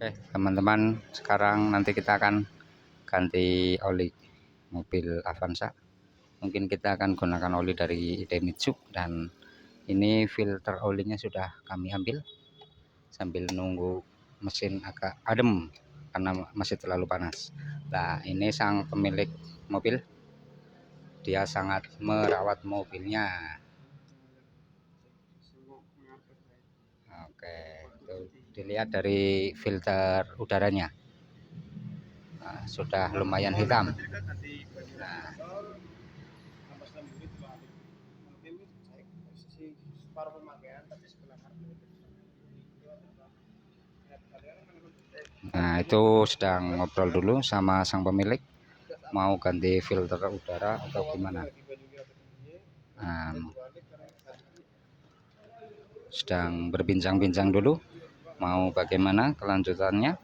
Oke, teman-teman, sekarang nanti kita akan ganti oli mobil Avanza. Mungkin kita akan gunakan oli dari Idemitsu, dan ini filter olinya sudah kami ambil sambil nunggu mesin agak adem karena masih terlalu panas. Nah, ini sang pemilik mobil, dia sangat merawat mobilnya. Oke, itu dilihat dari filter udaranya. Nah, sudah lumayan hitam. Nah, itu sedang ngobrol dulu sama sang pemilik, mau ganti filter udara atau gimana. Nah, sedang berbincang-bincang dulu mau bagaimana kelanjutannya,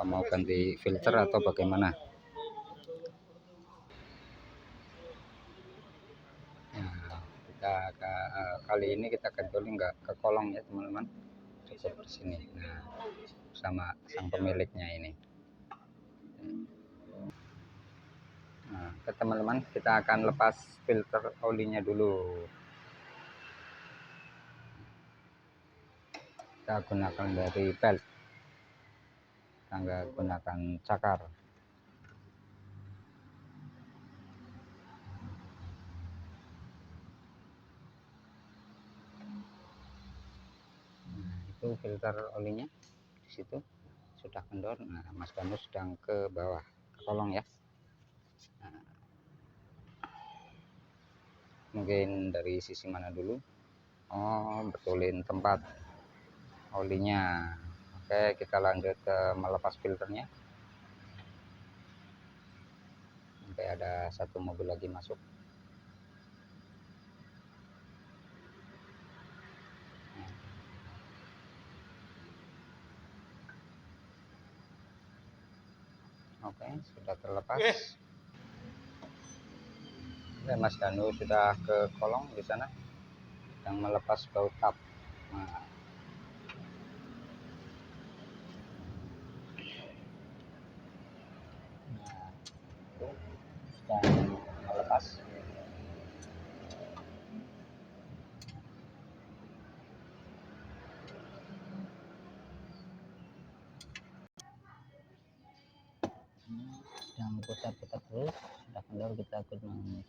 mau ganti filter atau bagaimana. Nah, kali ini kita ganti nggak ke kolong ya teman-teman, cukup di sini. Nah, sama sang pemiliknya ini. Nah, ke teman-teman, kita akan lepas filter olinya dulu. Kita gunakan dari belt, kita nggak gunakan cakar. Nah, itu filter olinya di situ sudah kendor. Nah, Mas Danu sedang ke bawah, ke kolong ya. Nah, mungkin dari sisi mana dulu? Oh, betulin tempat olinya. Oke, kita lanjut ke melepas filternya. Sampai ada satu mobil lagi masuk. Oke, sudah terlepas. Ya, Mas Danu sudah ke kolong di sana, yang melepas baut tap. Nah, itu sudah melepas. Jangan putar-putar terus, sudah kendor kita gunakan.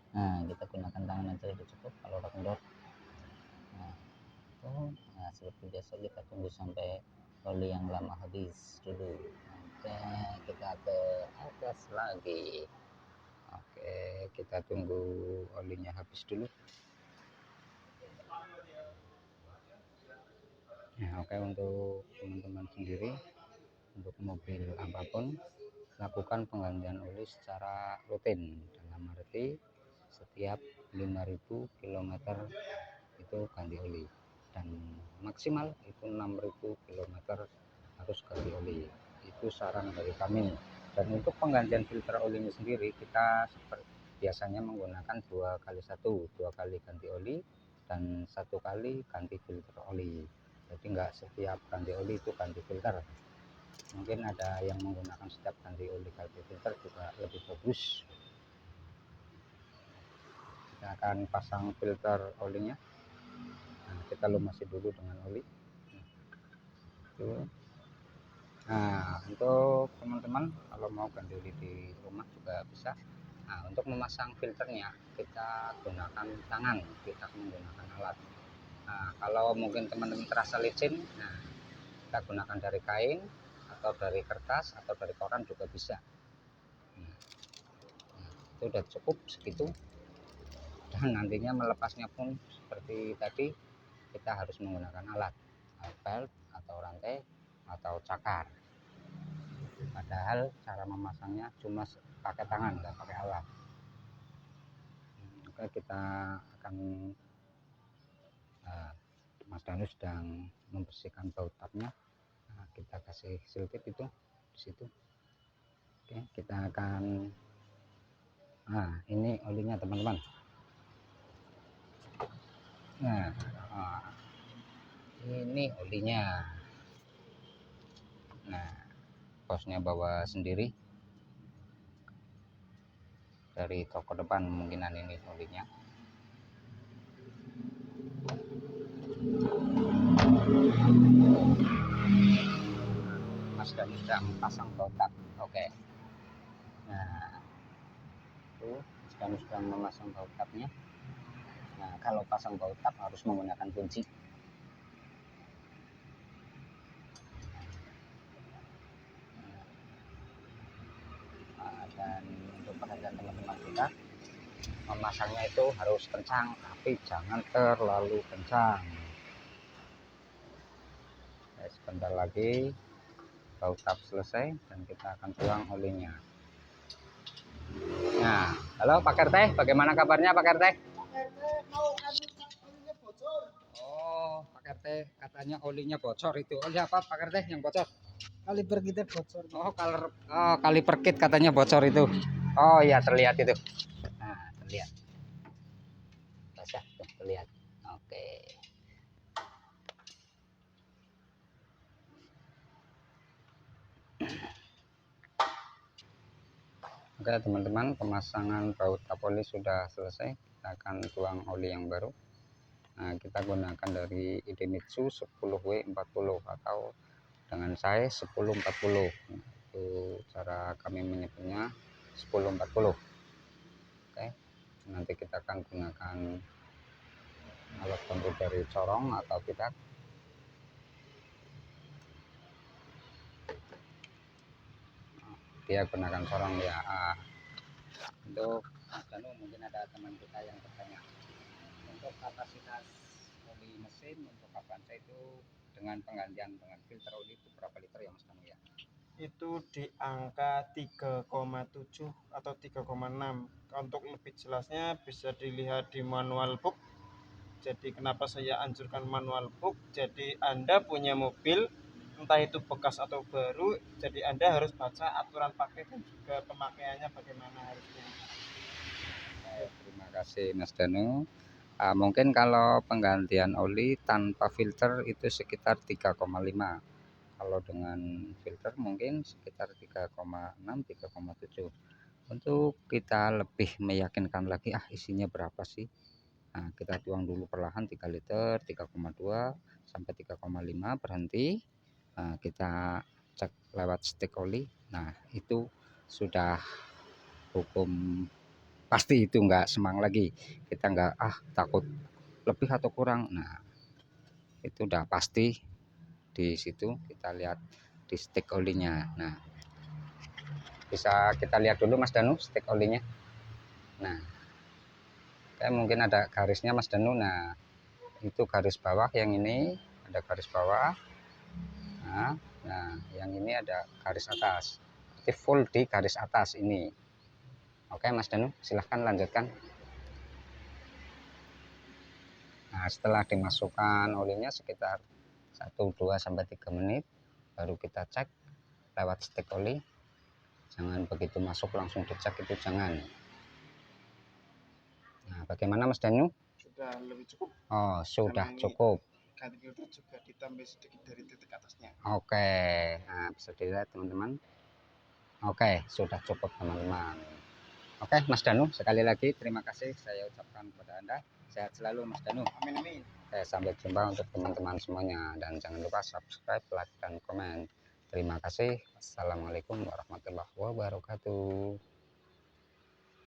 Nah, kita gunakan tangan aja sudah cukup kalau udah kendor. Nah, seperti biasa kita tunggu sampai oli yang lama habis dulu. Oke, kita ke atas lagi. Oke, kita tunggu olinya habis dulu. Nah, oke, untuk teman-teman sendiri, untuk mobil apapun, lakukan penggantian oli secara rutin, dalam arti setiap 5.000 km itu ganti oli, dan maksimal itu 6.000 km harus ganti oli. Itu saran dari kami. Dan untuk penggantian filter olinya sendiri, kita biasanya menggunakan 2 kali ganti oli dan 1 kali ganti filter oli. Jadi nggak setiap ganti oli itu ganti filter. Mungkin ada yang menggunakan setiap ganti oli ganti filter juga lebih bagus. Kita akan pasang filter olinya. Nah, kita lumasi dulu dengan oli. Nah, untuk teman-teman kalau mau ganti oli di rumah juga bisa. Nah, untuk memasang filternya kita gunakan tangan, kita menggunakan alat. Nah, kalau mungkin teman-teman terasa licin, nah kita gunakan dari kain atau dari kertas atau dari koran juga bisa. Nah, itu udah cukup segitu. Dan nantinya melepasnya pun seperti tadi, kita harus menggunakan alat, belt atau rantai atau cakar. Padahal cara memasangnya cuma pakai tangan, nggak pakai alat. Oke, kita akan Mas Danu sedang membersihkan baut tapnya. Nah, kita kasih siltip itu di situ. Oke, kita akan ini olinya teman-teman. Nah, ini olinya. Nah, bosnya bawa sendiri dari toko depan, kemungkinan ini olinya. Mas Dani sedang pasang botak. Oke. Nah, itu Mas Dani sedang memasang botaknya. Nah, kalau pasang botak harus menggunakan kunci. Dan untuk perhatian teman-teman kita, memasangnya itu harus kencang, tapi jangan terlalu kencang. Sebentar lagi botak selesai dan kita akan tuang olinya. Nah, halo Pak RT, bagaimana kabarnya Pak RT? Oh, Pak RT katanya olinya bocor itu. Oli apa Pak RT yang bocor? Kaliper kita bocor. Oh, kaliper kit katanya bocor itu. Oh iya, terlihat itu. Nah, terlihat. Basah tuh, terlihat. Oke. Oke teman-teman, pemasangan baut tapoli sudah selesai. Kita akan tuang oli yang baru. Nah, kita gunakan dari Idemitsu 10W40 atau dengan size 1040. Itu cara kami menyebutnya 1040. Oke, nanti kita akan gunakan alat bantu dari corong atau pidak. Dia gunakan corong ya. Untuk mungkin ada teman kita yang bertanya, untuk kapasitas oli mesin untuk Avanza itu dengan penggantian dengan filter oli itu berapa liter ya Mas Danu ya? Itu di angka 3,7 atau 3,6. Untuk lebih jelasnya bisa dilihat di manual book. Jadi kenapa saya anjurkan manual book? Jadi Anda punya mobil, entah itu bekas atau baru, jadi Anda harus baca aturan pakai dan juga pemakaiannya bagaimana harusnya. Terima kasih Mas Danu. Mungkin kalau penggantian oli tanpa filter itu sekitar 3,5. Kalau dengan filter mungkin sekitar 3,6 3,7. Untuk kita lebih meyakinkan lagi isinya berapa sih, nah kita tuang dulu perlahan 3 liter 3,2 sampai 3,5, berhenti. Nah, kita cek lewat stick oli. Nah, itu sudah hukum pasti, itu enggak semang lagi, kita enggak takut lebih atau kurang. Nah, itu udah pasti di situ. Kita lihat di stick olinya. Nah, bisa kita lihat dulu Mas Danu stick olinya. Nah, kayak mungkin ada garisnya Mas Danu. Nah, itu garis bawah, yang ini ada garis bawah. Nah, yang ini ada garis atas. Jadi full di garis atas ini. Oke Mas Danu, silahkan lanjutkan. Nah, setelah dimasukkan olinya sekitar 1, 2 sampai 3 menit baru kita cek lewat stick oli. Jangan begitu masuk langsung dicek, itu jangan. Nah, bagaimana Mas Danu? Sudah lebih cukup. Oh, sudah cukup. Ganti filter juga ditambah sedikit dari titik atasnya. Oke, nah bisa dilihat teman-teman. Oke, sudah cukup teman-teman. Oke Mas Danu, sekali lagi terima kasih saya ucapkan kepada Anda. Sehat selalu Mas Danu. Amin amin. Sampai jumpa untuk teman-teman semuanya, dan jangan lupa subscribe, like, dan komen. Terima kasih. Assalamualaikum warahmatullahi wabarakatuh.